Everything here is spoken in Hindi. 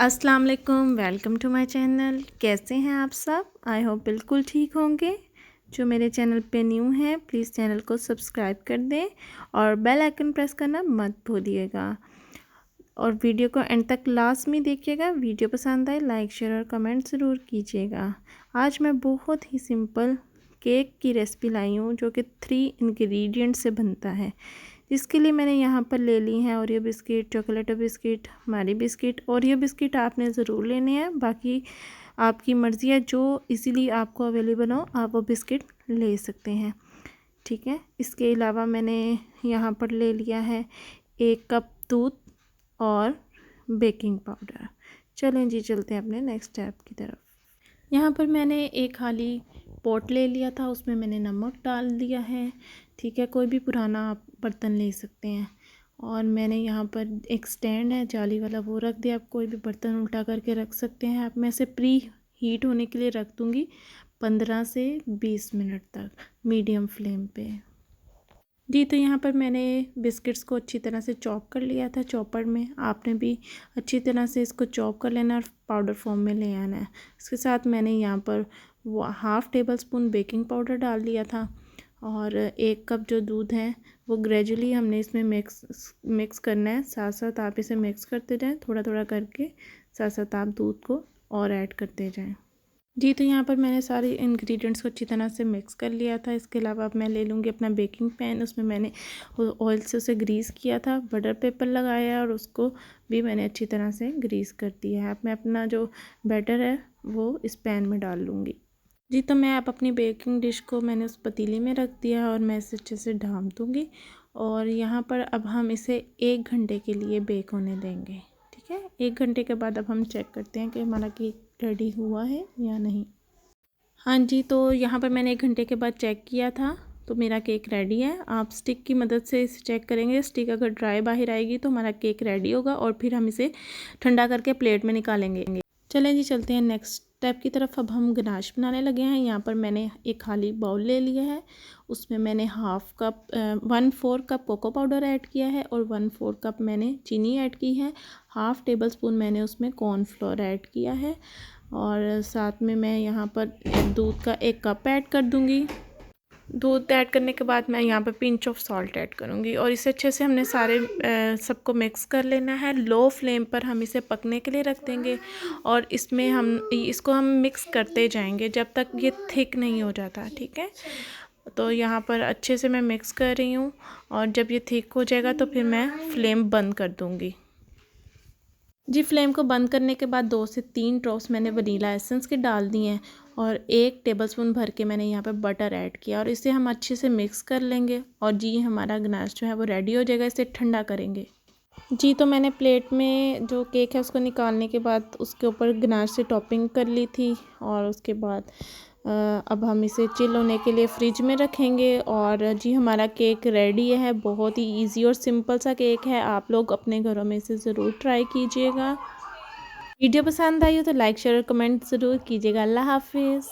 अस्सलाम वालेकुम, वेलकम टू माय चैनल। कैसे हैं आप सब? आई होप बिल्कुल ठीक होंगे। जो मेरे चैनल पे न्यू हैं प्लीज़ चैनल को सब्सक्राइब कर दें और बेल आइकन प्रेस करना मत भूलिएगा। और वीडियो को एंड तक लास्ट में देखिएगा। वीडियो पसंद आए लाइक शेयर और कमेंट ज़रूर कीजिएगा। आज मैं बहुत ही सिंपल केक की रेसिपी लाई हूँ जो कि 3 इंग्रेडिएंट से बनता है। इसके लिए मैंने यहाँ पर ले ली हैं Oreo biscuit, chocolate biscuit, Mary biscuit. Oreo biscuit आपने ज़रूर लेने हैं, बाकी आपकी मर्ज़ी है, जो इजीली आपको अवेलेबल हो आप वो बिस्किट ले सकते हैं। ठीक है, इसके अलावा मैंने यहाँ पर ले लिया है 1 कप दूध और बेकिंग पाउडर। चलें जी, चलते हैं अपने नेक्स्ट स्टेप की तरफ। यहाँ पर मैंने एक खाली पॉट ले लिया था, उसमें मैंने नमक डाल दिया है। ठीक है, कोई भी पुराना आप बर्तन ले सकते हैं। और मैंने यहाँ पर एक स्टैंड है जाली वाला, वो रख दिया। आप कोई भी बर्तन उल्टा करके रख सकते हैं। आप मैं इसे प्री हीट होने के लिए रख दूँगी 15 से 20 मिनट तक मीडियम फ्लेम पे। जी, तो यहाँ पर मैंने बिस्किट्स को अच्छी तरह से चॉप कर लिया था चॉपर में। आपने भी अच्छी तरह से इसको चॉप कर लेना और पाउडर फॉर्म में ले आना है। इसके साथ मैंने यहाँ पर वो half table spoon baking powder डाल दिया था और 1 कप जो दूध है वो ग्रेजुअली हमने इसमें मिक्स करना है। साथ साथ आप इसे मिक्स करते जाएँ, थोड़ा थोड़ा करके साथ साथ आप दूध को और ऐड करते जाएँ। जी, तो यहाँ पर मैंने सारे इंग्रेडिएंट्स को अच्छी तरह से मिक्स कर लिया था। इसके अलावा अब मैं ले लूँगी अपना बेकिंग पैन। उसमें मैंने ऑयल से उसे ग्रीस किया था, बटर पेपर लगाया और उसको भी मैंने अच्छी तरह से ग्रीस कर दिया है। अब मैं अपना जो बैटर है वो इस पैन में डाल लूँगी। जी, तो मैं अब अपनी बेकिंग डिश को मैंने उस पतीली में रख दिया और मैं इसे अच्छे से ढाँप दूँगी। और यहाँ पर अब हम इसे 1 घंटे के लिए बेक होने देंगे। ठीक है, 1 घंटे के बाद अब हम चेक करते हैं कि हमारा केक रेडी हुआ है या नहीं। हाँ जी, तो यहाँ पर मैंने 1 घंटे के बाद चेक किया था तो मेरा केक रेडी है। आप स्टिक की मदद से इसे चेक करेंगे। स्टिक अगर ड्राई बाहर आएगी तो हमारा केक रेडी होगा और फिर हम इसे ठंडा करके प्लेट में निकालेंगे। चलें जी, चलते हैं नेक्स्ट स्टेप की तरफ। अब हम गनाश बनाने लगे हैं। यहाँ पर मैंने एक खाली बाउल ले लिया है, उसमें मैंने 1/4 कप कोको पाउडर ऐड किया है और 1/4 कप मैंने चीनी ऐड की है। हाफ़ टेबल स्पून मैंने उसमें कॉर्नफ्लोर ऐड किया है और साथ में मैं यहाँ पर दूध का 1 कप ऐड कर दूँगी। दूध ऐड करने के बाद मैं यहाँ पर पिंच ऑफ सॉल्ट ऐड करूँगी और इसे अच्छे से हमने सारे सबको मिक्स कर लेना है। लो फ्लेम पर हम इसे पकने के लिए रख देंगे और इसमें हम इसको मिक्स करते जाएंगे जब तक ये थिक नहीं हो जाता। ठीक है, तो यहाँ पर अच्छे से मैं मिक्स कर रही हूँ और जब ये थिक हो जाएगा तो फिर मैं फ्लेम बंद कर दूँगी। जी, फ्लेम को बंद करने के बाद 2 से 3 ड्रॉप्स मैंने वनीला एसेंस के डाल दिए हैं और 1 टेबलस्पून भर के मैंने यहाँ पे बटर ऐड किया और इसे हम अच्छे से मिक्स कर लेंगे। और जी, हमारा गनाश जो है वो रेडी हो जाएगा। इसे ठंडा करेंगे। जी, तो मैंने प्लेट में जो केक है उसको निकालने के बाद उसके ऊपर गनाश से टॉपिंग कर ली थी और उसके बाद अब हम इसे चिल होने के लिए फ्रिज में रखेंगे। और जी, हमारा केक रेडी है। बहुत ही इजी और सिंपल सा केक है। आप लोग अपने घरों में इसे ज़रूर ट्राई कीजिएगा। वीडियो पसंद आई हो तो लाइक शेयर और कमेंट ज़रूर कीजिएगा। अल्लाह हाफिज़।